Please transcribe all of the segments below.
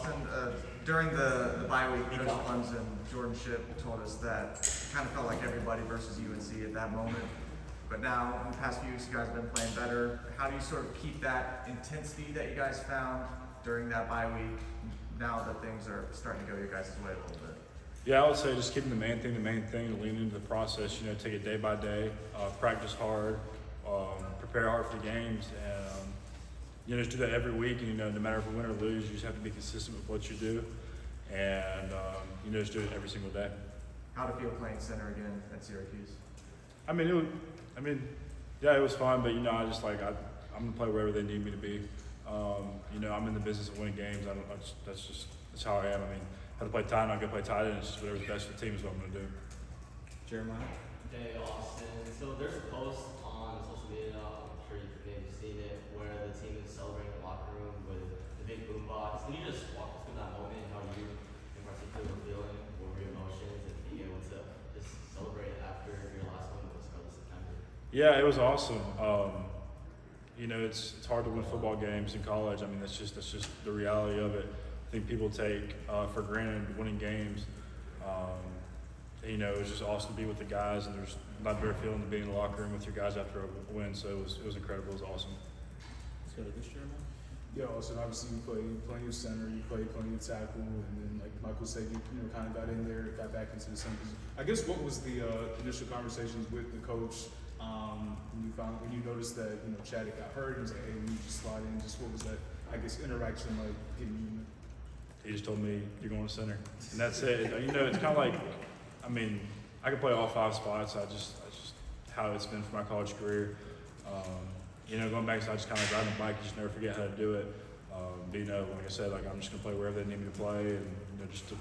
Austin, during the bye week, Coach Clemson, Jordan Shipp told us that it kind of felt like everybody versus UNC at that moment. But now, in the past few weeks, you guys have been playing better. How do you sort of keep that intensity that you guys found during that bye week now that things are starting to go your guys' way a little bit? Yeah, I would say just keeping the main thing, to lean into the process, take it day by day, practice hard, prepare hard for the games, and, just do that every week. And, no matter if we win or lose, you just have to be consistent with what you do, and, just do it every single day. How to feel playing center again at Syracuse? Yeah, it was fun, but, I'm going to play wherever they need me to be. I'm in the business of winning games. That's how I am. How to play tight end, I'm going to play tight end. It's just whatever's best for the team is what I'm going to do. Jeremiah? Hey, Austin. So there's a post on social media, I'm sure you've maybe seen it, where the team is celebrating the locker room with the big boom box. Can you just walk us through that moment, how you in particular were feeling, what were your emotions, and being able to just celebrate after your last one was early September? Yeah, it was awesome. It's hard to win football games in college. That's just the reality of it. I think people take for granted winning games. It was just awesome to be with the guys, and there's not a better feeling than being in the locker room with your guys after a win. So it was incredible. It was awesome. Let's go to this Jeremiah. Yeah, Austin, obviously you play plenty of center, you play plenty of tackle, and then like Michael said, you kind of got in there, got back into the center. I guess what was the initial conversations with the coach when you noticed that Chaddick got hurt? He was like, "Hey, we need to slide in." Just what was that? I guess interaction like getting you. He just told me, "You're going to center," and that's it. It's kind of like, I can play all 5 spots. I just how it's been for my college career. Going back, so I just kind of riding the bike. You just never forget how to do it. Like I said, I'm just gonna play wherever they need me to play, and just to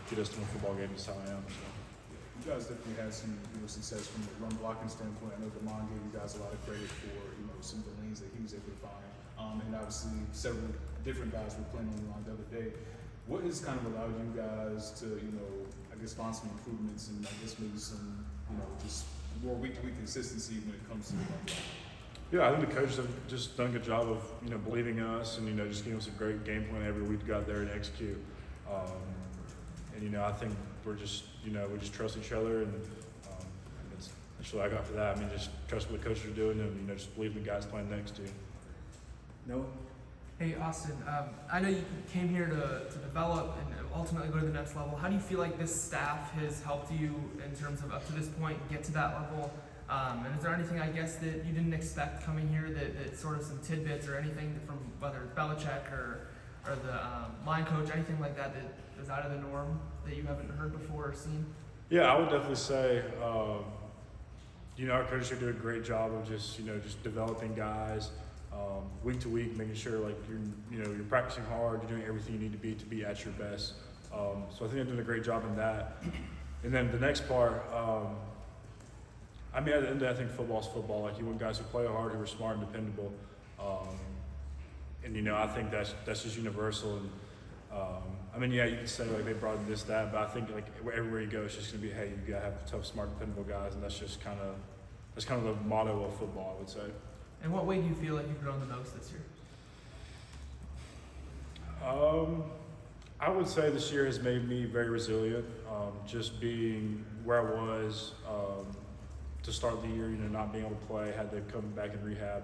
get us to win football games is how I am. So. You guys definitely had some success from the run blocking standpoint. I know Damon gave you guys a lot of credit for some of the lanes that he was able to find, and obviously several different guys were playing on the line the other day. What has kind of allowed you guys to find some improvements and maybe some just more week-to-week consistency when it comes to the run block? Yeah, I think the coaches have just done a good job of believing in us and just giving us a great game plan every week to go out there and execute. I think we're just we just trust each other, and that's what I got for that. Just trust what the coaches are doing, and just believe in the guys playing next to you. No. Hey Austin, I know you came here to develop and ultimately go to the next level. How do you feel like this staff has helped you in terms of up to this point get to that level? And is there anything, I guess, that you didn't expect coming here that sort of some tidbits or anything from whether it's Belichick or the line coach, anything like that is out of the norm that you haven't heard before or seen? Yeah, I would definitely say, our coaches are doing a great job of just developing guys week to week, making sure you're practicing hard, you're doing everything you need to be at your best. So I think they're doing a great job in that. And then the next part, at the end of the day, I think football's football. You want guys who play hard, who are smart and dependable. I think that's just universal. And you can say they brought in this, that, but I think everywhere you go, it's just gonna be, hey, you gotta have tough, smart, dependable guys, and that's kind of the motto of football, I would say. In what way do you feel like you've grown the most this year? I would say this year has made me very resilient. Just being where I was to start the year, not being able to play, had to come back in rehab,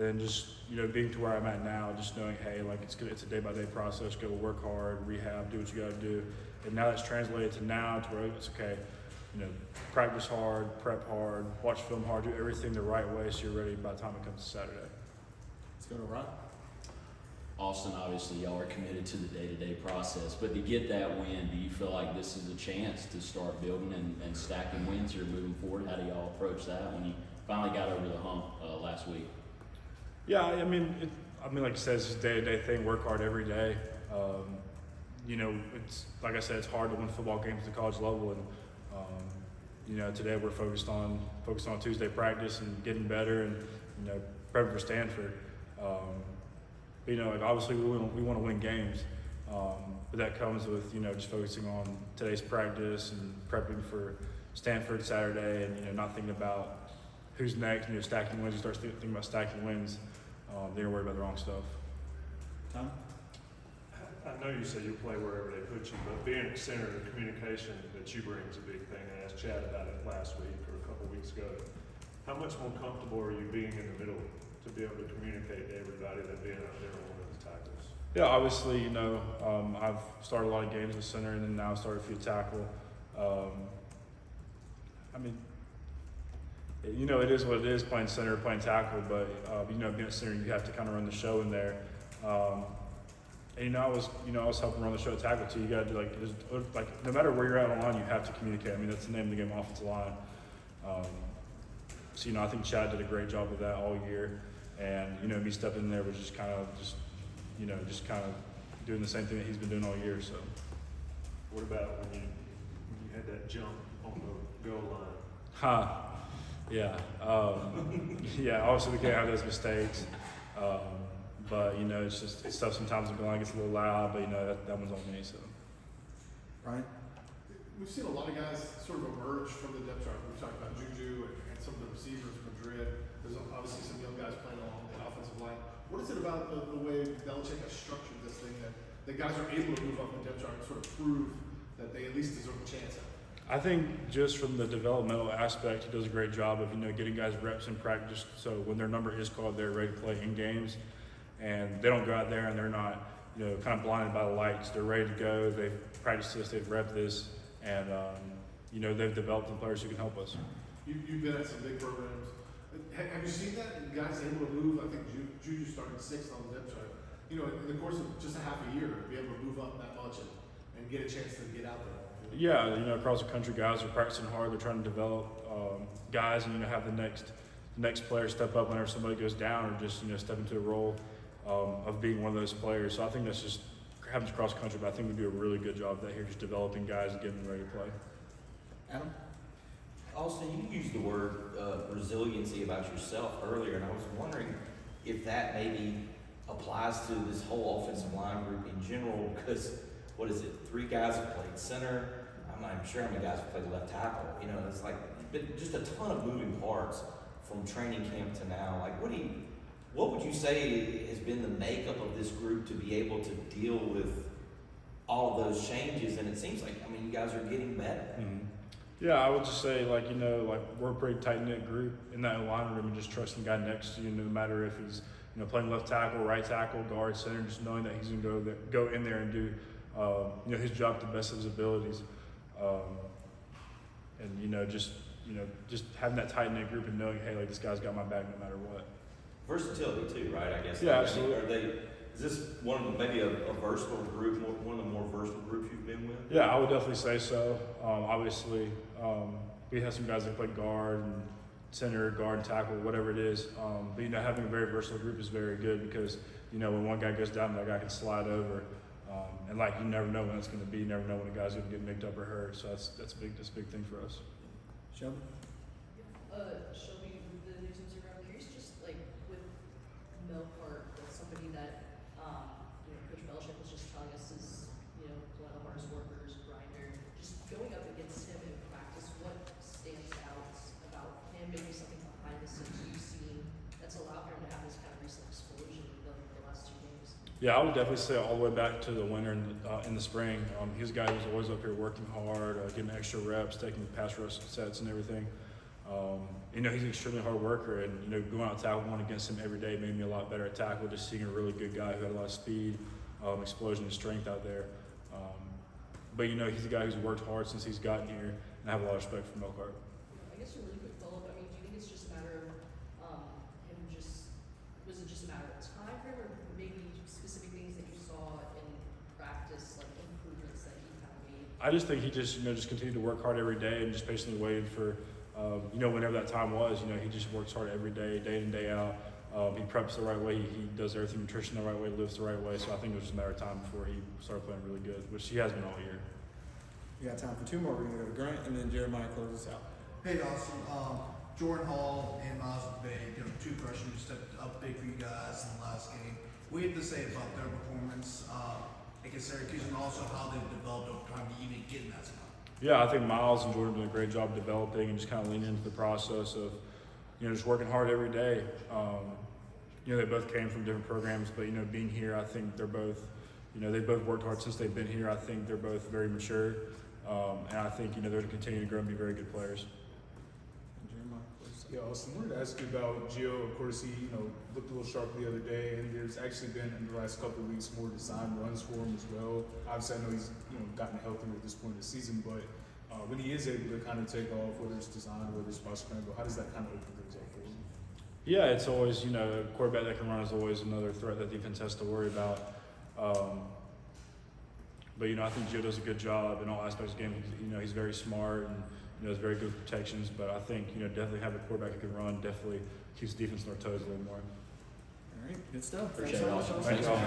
and just being to where I'm at now, just knowing, hey, it's a day-by-day process. Go work hard, rehab, do what you got to do, and now that's translated to where it's okay. Practice hard, prep hard, watch film hard, do everything the right way so you're ready by the time it comes to Saturday. Let's go to Ryan. Austin, obviously, y'all are committed to the day-to-day process, but to get that win, do you feel like this is a chance to start building and stacking wins here moving forward? How do y'all approach that when you finally got over the hump last week? Yeah, like you said, it's just a day-to-day thing. Work hard every day. It's like I said, it's hard to win football games at the college level, and today we're focused on Tuesday practice and getting better, and prepping for Stanford. Obviously we want to win games, but that comes with just focusing on today's practice and prepping for Stanford Saturday, and not thinking about who's next. Stacking wins. You start thinking about stacking wins. Then you're worried about the wrong stuff. Tom? I know you say you play wherever they put you, but being at center, the communication that you bring is a big thing. I asked Chad about it last week or a couple weeks ago. How much more comfortable are you being in the middle to be able to communicate to everybody than being out there on one of the tackles? Yeah, obviously, I've started a lot of games with center, and then now I've started a few tackle. I mean, it is what it is, playing center, playing tackle, but, being at center, you have to kind of run the show in there. And, I was helping run the show at tackle too. You got to do no matter where you're at on line, you have to communicate. I mean, that's the name of the game, offensive line. So, I think Chad did a great job of that all year. And, me stepping in there was just kind of doing the same thing that he's been doing all year, so. What about when you had that jump on the goal line? Yeah. Yeah, obviously we can't have those mistakes. But, it's tough sometimes. The line gets a little loud, but, that one's on me, so. Ryan? We've seen a lot of guys sort of emerge from the depth chart. We've talked about Juju and some of the receivers, Madrid. There's obviously some young guys playing along the offensive line. What is it about the way Belichick has structured this thing that guys are able to move up the depth chart and sort of prove that they at least deserve a chance at? I think just from the developmental aspect, he does a great job of, getting guys reps in practice. So when their number is called, they're ready to play in games. And they don't go out there and they're not, kind of blinded by the lights. They're ready to go. They've practiced this, they've repped this, and, they've developed the players who can help us. You've been at some big programs. Have you seen that? Guys able to move, I think Juju started 6th on the depth chart. In the course of just a half a year, be able to move up that much and get a chance to get out there. Yeah, across the country, guys are practicing hard. They're trying to develop guys and, have the next player step up whenever somebody goes down, or just, step into a role of being one of those players. So I think that's just happens across the country, but I think we do a really good job of that here, just developing guys and getting them ready to play. Adam? Austin, you used the word resiliency about yourself earlier, and I was wondering if that maybe applies to this whole offensive line group in general, because, 3 guys have played center. I'm not even sure how many guys have played left tackle. It's been just a ton of moving parts from training camp to now. What would you say has been the makeup of this group to be able to deal with all of those changes? And it seems like, you guys are getting better. Mm-hmm. Yeah, I would just say, we're a pretty tight-knit group in that line room, and just trusting the guy next to you, no matter if he's, playing left tackle, right tackle, guard, center, just knowing that he's going to go in there and do, his job to the best of his abilities. And, just having that tight-knit group and knowing, hey, this guy's got my back no matter what. Versatility too, right? I guess. Yeah, absolutely. Is this one of maybe a versatile group, one of the more versatile groups you've been with? Yeah, I would definitely say so. Obviously, we have some guys that play guard and center, guard, and tackle, whatever it is. But having a very versatile group is very good because when one guy goes down, that guy can slide over. And you never know when it's going to be. You never know when a guy's going to get nicked up or hurt. So that's a big thing for us. Shelby? Shelby, the news was around curious, just with Melkart, somebody that Coach Belichick was just telling us is one of the hardest workers, grinder. Just going up against him in practice, what stands out about him? Maybe something behind the scenes you've seen that's allowed him to have this kind of recent explosion in the last 2 games. Yeah, I would definitely say all the way back to the winter in the spring. He's a guy who's always up here working hard, getting extra reps, taking pass rush sets and everything. He's an extremely hard worker, and going out tackle one against him every day made me a lot better at tackle. Just seeing a really good guy who had a lot of speed, explosion, and strength out there. But he's a guy who's worked hard since he's gotten here, and I have a lot of respect for Melkart. I guess a really quick follow-up. Do you think it's just a matter of was it just a matter of time for him, or maybe specific things that you saw in practice, improvements that he kind of made? I just think he just continued to work hard every day and just patiently waited for, whenever that time was. He just works hard every day, day in, day out. He preps the right way. He does everything, nutrition the right way, lifts the right way. So I think it was just a matter of time before he started playing really good, which he has been all year. We got time for 2 more. We're going to go to Grant, and then Jeremiah closes us out. Hey, Austin. Jordan Hall and Miles McVay, 2 freshmen who stepped up big for you guys in the last game. What do you have to say about their performance against Syracuse, and also how they've developed over time to even get in that spot? Yeah, I think Miles and Jordan did a great job developing and just kind of leaning into the process of, just working hard every day. They both came from different programs, but, being here, I think they're both, You know, they've both worked hard since they've been here. I think they're both very mature, and I think, you know, they're going to continue to grow and be very good players. Jeremiah, please. Yeah, Austin, I wanted to ask you about Gio. Of course, he looked a little sharp the other day, and there's actually been in the last couple of weeks more design runs for him as well. Obviously, I know he's gotten healthier at this point in the season, but when he is able to kind of take off, whether it's design, whether it's spot scramble, how does that kind of open things up for him? Yeah, it's always, you know, a quarterback that can run is always another threat that defense has to worry about. But, you know, I think Gio does a good job in all aspects of the game. You know, he's very smart and, you know, has very good protections. But I think, you know, definitely have a quarterback who can run definitely keeps the defense on their toes a little more. All right, good stuff. Appreciate Thanks so it, much, Austin. Austin. Thank you all.